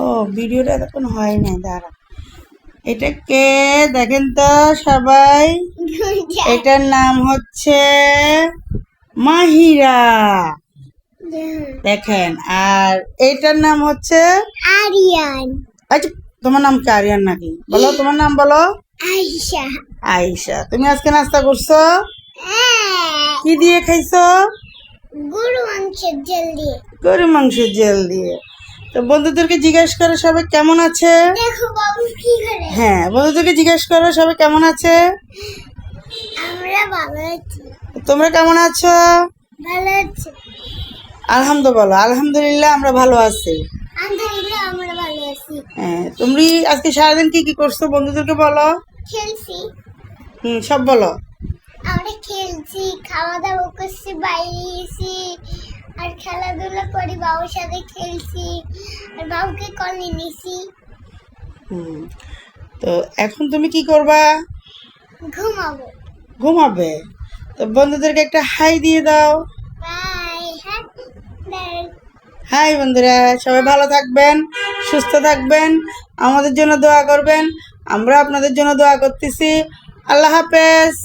ও ভিডিওটা এতক্ষণ হয় নাই, দাঁড়া। এটা কে দেখেন তো সবাই, এটার নাম হচ্ছে মাহিরা, দেখেন। আর এটার নাম হচ্ছে আরিয়ান। আচ্ছা, তোমার নাম কি আরিয়ান নাকি? বলো তোমার নাম বলো। আয়েশা। আয়েশা। তুমি আজকে নাস্তা করছো? কি দিয়ে খাইছো? গরু মাংসের জল দিয়ে। গরু মাংসের জেল দিয়ে। তো বন্ধুদেরকে জিজ্ঞেস করো সবাই কেমন আছে। দেখো বাবু কি করে। হ্যাঁ, বন্ধুদেরকে জিজ্ঞেস করো সবাই কেমন আছে। আমরা ভালো আছি। তোমরা কেমন আছো? ভালো আছি। আলহামদুলিল্লাহ, আলহামদুলিল্লাহ আমরা ভালো আছি। আলহামদুলিল্লাহ আমরা ভালো আছি। হ্যাঁ, তুমি আজকে সারাদিন কি কি করছো বন্ধুদেরকে বলো। খেলছি। সব বলো। আমরা খেলছি, খাওয়া দাওয়া করছি, বাইরে গেছি, আর খেলাধুলা করি, বাবুর সাথে খেলছি, আর বাবুকে কলে নিছি। তো এখন তুমি কি করবা? ঘুমাবো। ঘুমাবে। তো বন্ধুদেরকে একটা হাই দিয়ে দাও। বাই। হ্যাঁ বাই। হাই বন্ধুরা, সবাই ভালো থাকবেন, সুস্থ থাকবেন, আমাদের জন্য দোয়া করবেন, আমরা আপনাদের জন্য দোয়া করতেছি। আল্লাহ হাফেজ।